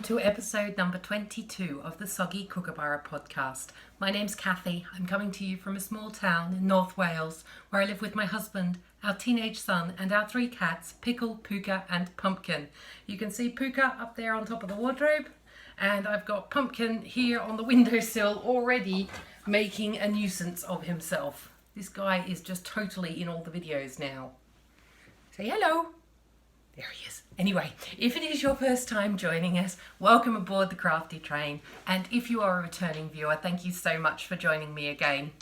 welcome to episode number 22 of the Soggy Kookaburra podcast. My name's Kathy. I'm coming to you from a small town in North Wales where I live with my husband, our teenage son and our 3 cats, Pickle, Puka and Pumpkin. You can see Puka up there on top of the wardrobe, and I've got Pumpkin here on the windowsill already making a nuisance of himself. This guy is just totally in all the videos now. Say hello. There he is. Anyway, if it is your first time joining us, welcome aboard the Crafty Train. And if you are a returning viewer, thank you so much for joining me again.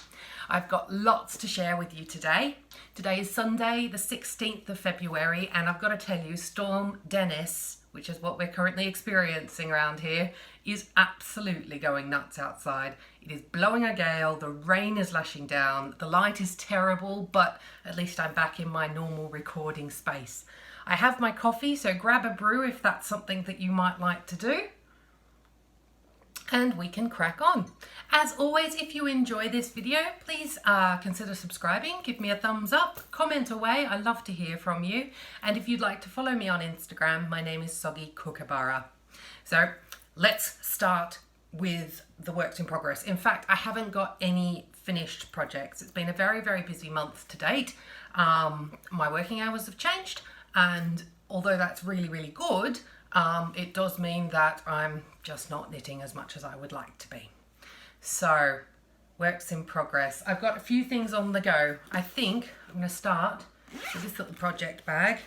I've got lots to share with you today. Today is Sunday, the 16th of February, and I've got to tell you, Storm Dennis, which is what we're currently experiencing around here, is absolutely going nuts outside. It is blowing a gale, the rain is lashing down, the light is terrible, but at least I'm back in my normal recording space. I have my coffee, so grab a brew if that's something that you might like to do. And we can crack on. As always, if you enjoy this video, please consider subscribing, give me a thumbs up, comment away, I love to hear from you. And if you'd like to follow me on Instagram, my name is Soggy Kookaburra. So let's start with the works in progress. In fact, I haven't got any finished projects. It's been a very, very busy month to date. My working hours have changed. And although that's really, really good, it does mean that I'm just not knitting as much as I would like to be. So, works in progress. I've got a few things on the go. I think I'm going to start with this little project bag.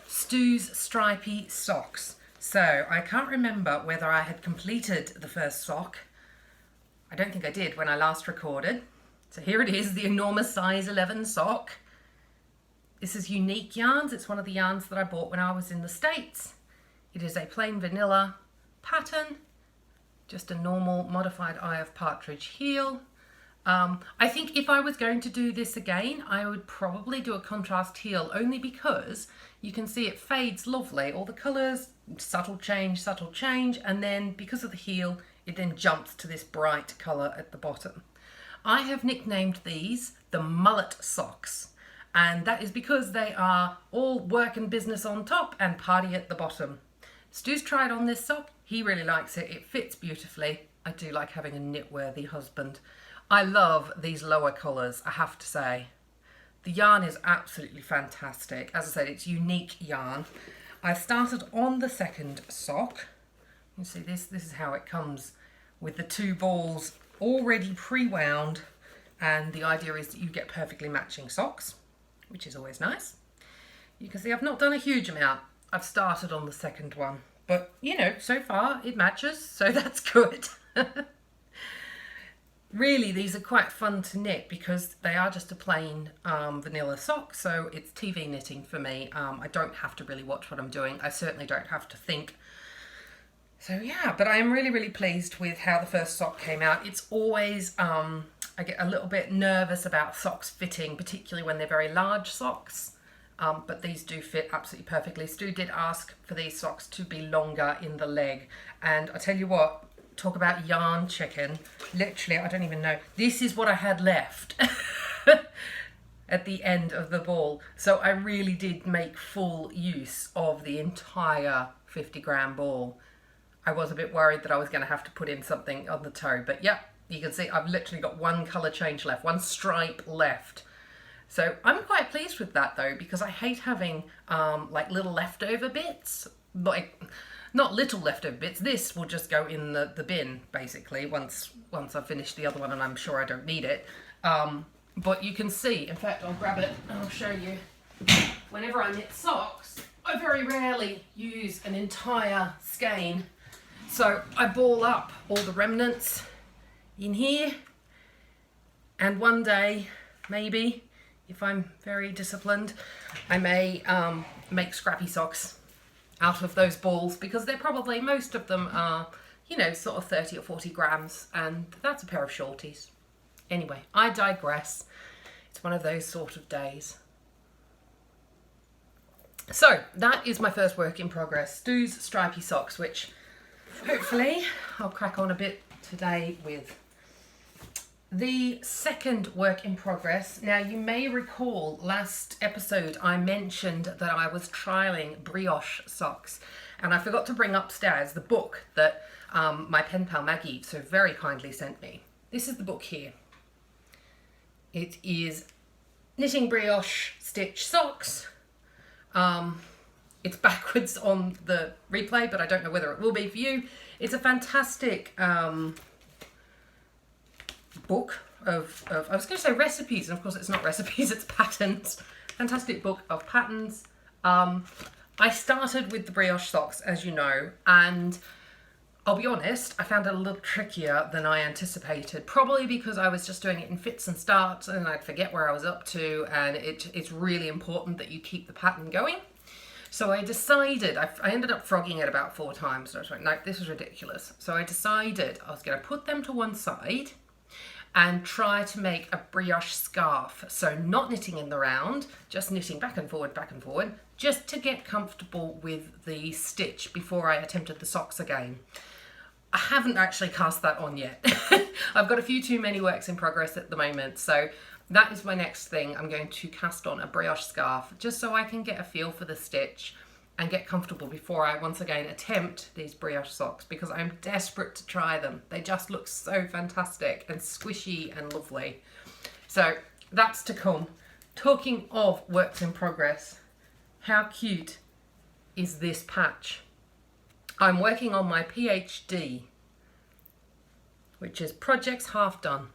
Stu's stripy socks. So, I can't remember whether I had completed the first sock. I don't think I did when I last recorded. So here it is, the enormous size 11 sock. This is Unique Yarns. It's one of the yarns that I bought when I was in the States. It is a plain vanilla pattern, just a normal modified Eye of Partridge heel. I think if I was going to do this again, I would probably do a contrast heel, only because you can see it fades lovely. All the colours, subtle change, and then because of the heel, it then jumps to this bright colour at the bottom. I have nicknamed these the mullet socks. And that is because they are all work and business on top and party at the bottom. Stu's tried on this sock. He really likes it. It fits beautifully. I do like having a knit-worthy husband. I love these lower colours, I have to say. The yarn is absolutely fantastic. As I said, it's Unique yarn. I started on the second sock. You see this is how it comes with the 2 balls already pre-wound. And the idea is that you get perfectly matching socks, which is always nice. You can see I've not done a huge amount. I've started on the second one, but you know, so far it matches, so that's good. Really, these are quite fun to knit because they are just a plain vanilla sock, so it's TV knitting for me. I don't have to really watch what I'm doing. I certainly don't have to think. So yeah, but I am really, really pleased with how the first sock came out. It's always, I get a little bit nervous about socks fitting, particularly when they're very large socks, but these do fit absolutely perfectly. Stu did ask for these socks to be longer in the leg, and I tell you what, talk about yarn chicken. Literally, I don't even know. This is what I had left at the end of the ball. So I really did make full use of the entire 50-gram ball. I was a bit worried that I was going to have to put in something on the toe, but yep. You can see I've literally got one colour change left, one stripe left. So I'm quite pleased with that though, because I hate having like little leftover bits. Like, not little leftover bits, this will just go in the bin basically once I've finished the other one, and I'm sure I don't need it. But you can see, in fact I'll grab it and I'll show you. Whenever I knit socks, I very rarely use an entire skein. So I ball up all the remnants in here, and one day, maybe, if I'm very disciplined, I may make scrappy socks out of those balls, because they're probably, most of them are, you know, sort of 30 or 40 grams, and that's a pair of shorties. Anyway, I digress. It's one of those sort of days. So, that is my first work in progress, Stu's stripy socks, which hopefully I'll crack on a bit today with. The second work in progress. Now, you may recall last episode I mentioned that I was trialing brioche socks, and I forgot to bring upstairs the book that my pen pal Maggie so very kindly sent me. This is the book here. It is Knitting Brioche Stitch Socks. It's backwards on the replay, but I don't know whether it will be for you. It's a fantastic book of I was going to say recipes, and of course it's not recipes, it's patterns. Fantastic book of patterns. I started with the brioche socks, as you know, and I'll be honest, I found it a little trickier than I anticipated, probably because I was just doing it in fits and starts and I'd forget where I was up to, and it's really important that you keep the pattern going. So I decided, I ended up frogging it about 4 times, and I was like, no, this is ridiculous. So I decided I was going to put them to one side and try to make a brioche scarf. So not knitting in the round, just knitting back and forward, just to get comfortable with the stitch before I attempted the socks again. I haven't actually cast that on yet. I've got a few too many works in progress at the moment, so that is my next thing. I'm going to cast on a brioche scarf just so I can get a feel for the stitch and get comfortable before I once again attempt these brioche socks, because I'm desperate to try them. They just look so fantastic and squishy and lovely. So that's to come. Talking of works in progress, how cute is this patch? I'm working on my PhD, which is Projects Half Done.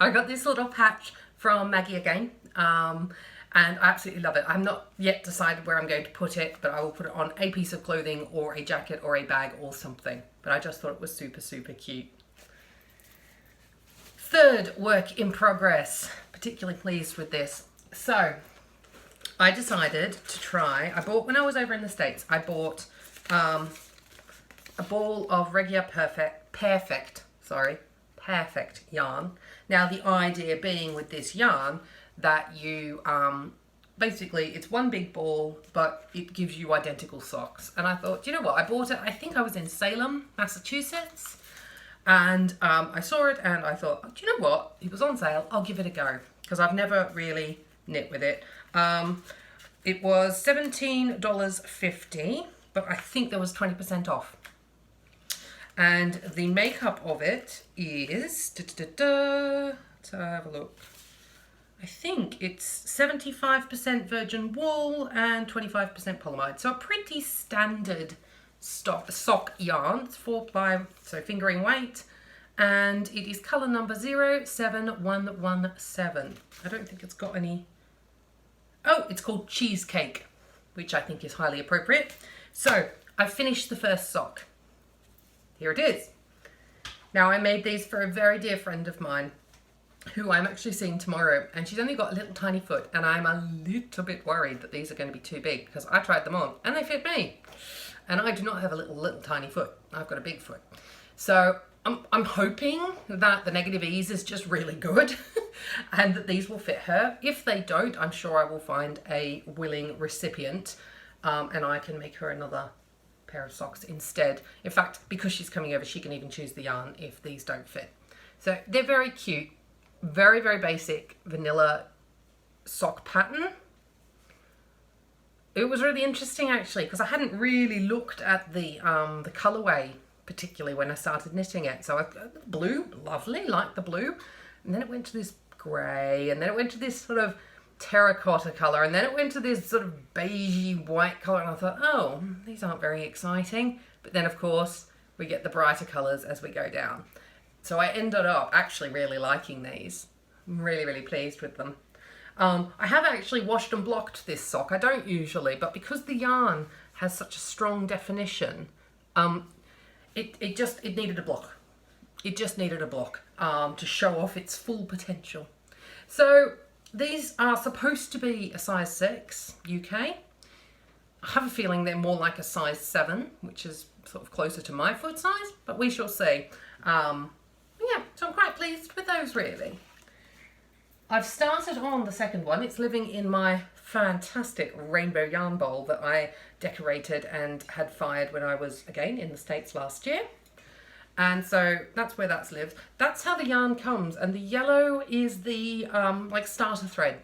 I got this little patch from Maggie again, and I absolutely love it. I'm not yet decided where I'm going to put it, but I will put it on a piece of clothing or a jacket or a bag or something. But I just thought it was super, super cute. Third work in progress, particularly pleased with this. So I decided to try, when I was over in the States, I bought a ball of regular perfect yarn. Now the idea being with this yarn that you basically it's one big ball, but it gives you identical socks. And I thought, you know what, I bought it, I think I was in Salem, Massachusetts, and I saw it and I thought, do you know what, it was on sale, I'll give it a go, because I've never really knit with it. It was $17.50, but I think there was 20% off. And the makeup of it is, let's have a look. I think it's 75% virgin wool and 25% polyamide. So a pretty standard sock yarn. It's 4x, so fingering weight. And it is colour number 07117. I don't think it's got any. Oh, it's called Cheesecake, which I think is highly appropriate. So I finished the first sock. Here it is. Now I made these for a very dear friend of mine who I'm actually seeing tomorrow, and she's only got a little tiny foot, and I'm a little bit worried that these are going to be too big, because I tried them on and they fit me, and I do not have a little tiny foot. I've got a big foot. So I'm hoping that the Negative Ease is just really good and that these will fit her. If they don't, I'm sure I will find a willing recipient, and I can make her another pair of socks instead. In fact, because she's coming over, she can even choose the yarn if these don't fit. So they're very cute, very, very basic vanilla sock pattern. It was really interesting actually, because I hadn't really looked at the colorway particularly when I started knitting it. So I blue, lovely, like the blue, and then it went to this grey, and then it went to this sort of terracotta colour, and then it went to this sort of beigey white colour, and I thought, oh, these aren't very exciting. But then of course we get the brighter colours as we go down. So I ended up actually really liking these. I'm really, really pleased with them. I have actually washed and blocked this sock. I don't usually, but because the yarn has such a strong definition, it needed a block. It just needed a block to show off its full potential. So these are supposed to be a size 6 UK. I have a feeling they're more like a size 7, which is sort of closer to my foot size, but we shall see. Yeah, so I'm quite pleased with those really. I've started on the second one. It's living in my fantastic rainbow yarn bowl that I decorated and had fired when I was, again, in the States last year. And so that's where that's lived. That's how the yarn comes. And the yellow is the like starter thread.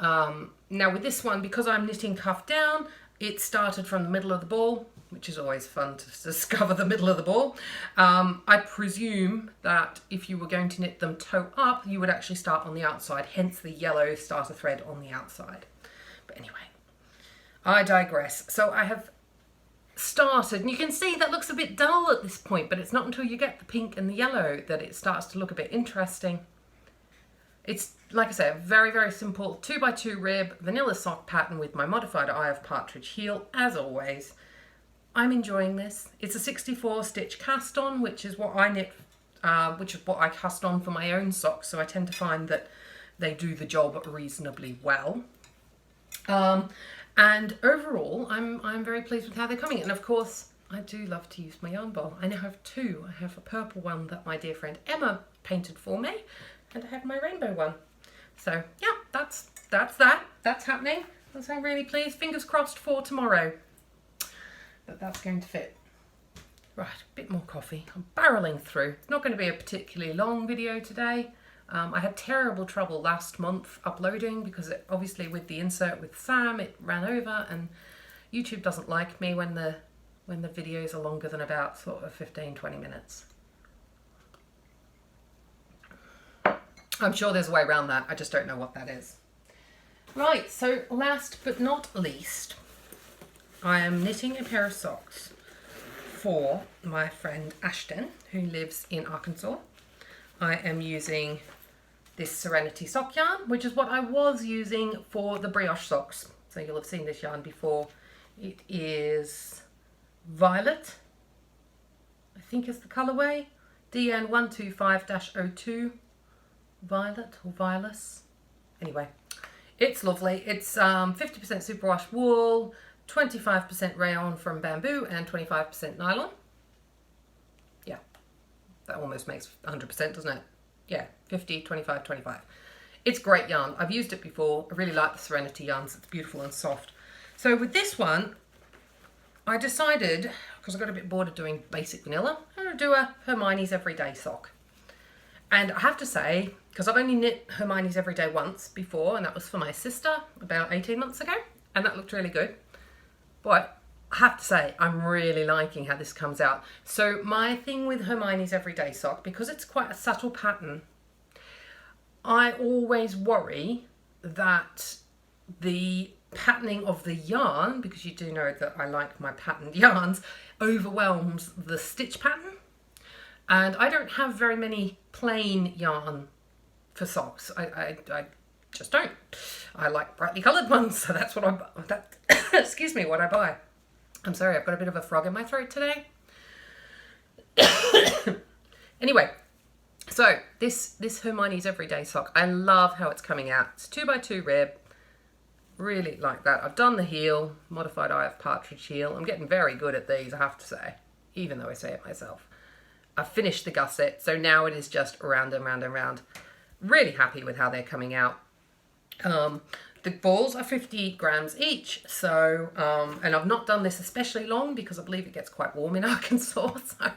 Now with this one, because I'm knitting cuff down, it started from the middle of the ball, which is always fun to discover the middle of the ball. I presume that if you were going to knit them toe up, you would actually start on the outside, hence the yellow starter thread on the outside. But anyway, I digress. So I have started, and you can see that looks a bit dull at this point, but it's not until you get the pink and the yellow that it starts to look a bit interesting. It's, like I say, a very, very simple 2x2 rib vanilla sock pattern with my modified eye of partridge heel, as always. I'm enjoying this. It's a 64 stitch cast on, which is what I knit, which is what I cast on for my own socks, so I tend to find that they do the job reasonably well. And overall, I'm very pleased with how they're coming. And of course, I do love to use my yarn bowl. I now have two. I have a purple one that my dear friend Emma painted for me, and I have my rainbow one. So yeah, that's that. That's happening. So I'm really pleased. Fingers crossed for tomorrow that that's going to fit. Right, a bit more coffee. I'm barreling through. It's not going to be a particularly long video today. I had terrible trouble last month uploading because obviously with the insert with Sam it ran over, and YouTube doesn't like me when the videos are longer than about sort of 15-20 minutes. I'm sure there's a way around that, I just don't know what that is. Right, so last but not least, I am knitting a pair of socks for my friend Ashton, who lives in Arkansas. I am using this Serenity sock yarn, which is what I was using for the brioche socks. So you'll have seen this yarn before. It is Violet, I think is the colourway, DN125-02, Violet or Violus. Anyway, it's lovely. It's 50% superwash wool, 25% rayon from bamboo, and 25% nylon. Yeah, that almost makes 100%, doesn't it? Yeah, 50, 25, 25. It's great yarn. I've used it before. I really like the Serenity yarns. It's beautiful and soft. So with this one, I decided, because I got a bit bored of doing basic vanilla, I'm going to do a Hermiones Everyday sock. And I have to say, because I've only knit Hermiones Everyday once before, and that was for my sister about 18 months ago, and that looked really good. But I have to say, I'm really liking how this comes out. So my thing with Hermiones Everyday sock, because it's quite a subtle pattern, I always worry that the patterning of the yarn, because you do know that I like my patterned yarns, overwhelms the stitch pattern. And I don't have very many plain yarn for socks. I just don't. I like brightly coloured ones, so that's what excuse me, what I buy. I'm sorry, I've got a bit of a frog in my throat today. Anyway, so this Hermiones Everyday sock, I love how it's coming out. It's 2x2 rib. Really like that. I've done the heel, modified eye of partridge heel. I'm getting very good at these, I have to say, even though I say it myself. I've finished the gusset, so now it is just round and round and round. Really happy with how they're coming out. The balls are 50 grams each, so, and I've not done this especially long because I believe it gets quite warm in Arkansas, so,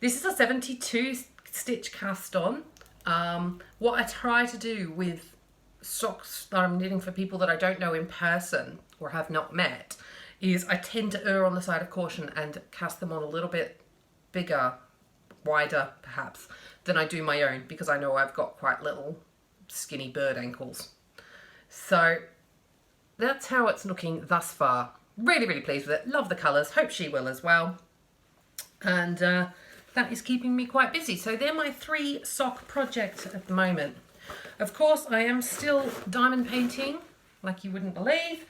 this is a 72 stitch cast on. What I try to do with socks that I'm knitting for people that I don't know in person or have not met is I tend to err on the side of caution and cast them on a little bit bigger, wider perhaps, than I do my own, because I know I've got quite little skinny bird ankles. So that's how it's looking thus far. Really, really pleased with it. Love the colours. Hope she will as well. And that is keeping me quite busy. So they're my 3 sock projects at the moment. Of course, I am still diamond painting, like you wouldn't believe.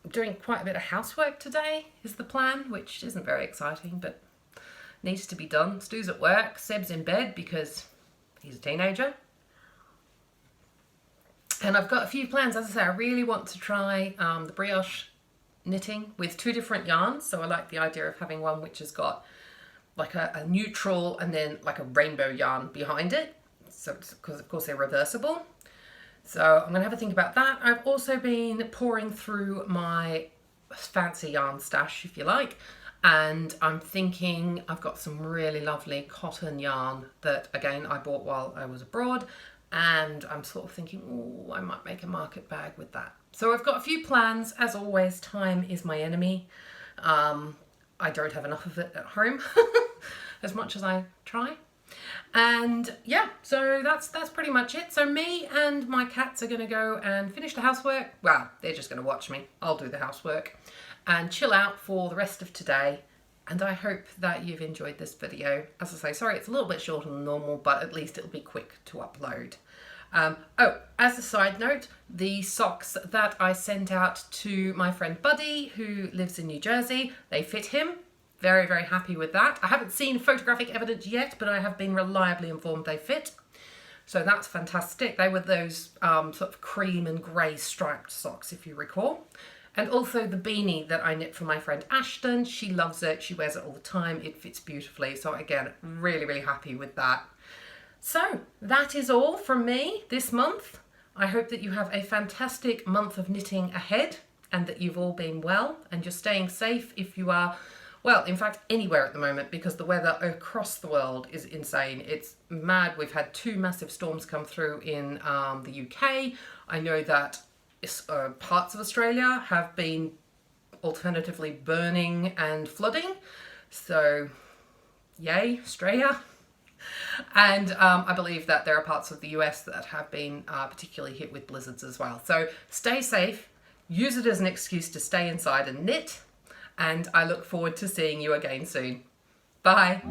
Doing quite a bit of housework today is the plan, which isn't very exciting, but needs to be done. Stu's at work. Seb's in bed because he's a teenager. And I've got a few plans. As I say, I really want to try the brioche knitting with 2 different yarns. So I like the idea of having one which has got like a neutral and then like a rainbow yarn behind it. So, because of course they're reversible. So I'm going to have a think about that. I've also been pouring through my fancy yarn stash, if you like. And I'm thinking I've got some really lovely cotton yarn that again I bought while I was abroad, and I'm sort of thinking, oh, I might make a market bag with that. So I've got a few plans. As always, time is my enemy. I don't have enough of it at home as much as I try. And yeah, so that's pretty much it. So me and my cats are going to go and finish the housework. Well, they're just going to watch me. I'll do the housework and chill out for the rest of today. And I hope that you've enjoyed this video. As I say, sorry, it's a little bit shorter than normal, but at least it'll be quick to upload. Oh, as a side note, the socks that I sent out to my friend Buddy, who lives in New Jersey, they fit him. Very, very happy with that. I haven't seen photographic evidence yet, but I have been reliably informed they fit. So that's fantastic. They were those sort of cream and grey striped socks, if you recall. And also the beanie that I knit for my friend Ashton. She loves it. She wears it all the time. It fits beautifully. So again, really, really happy with that. So that is all from me this month. I hope that you have a fantastic month of knitting ahead and that you've all been well and you're staying safe if you are, well, in fact, anywhere at the moment, because the weather across the world is insane. It's mad. We've had 2 massive storms come through in the UK. I know that parts of Australia have been alternatively burning and flooding. So, yay, Australia. And I believe that there are parts of the US that have been particularly hit with blizzards as well. So stay safe, use it as an excuse to stay inside and knit, and I look forward to seeing you again soon. Bye.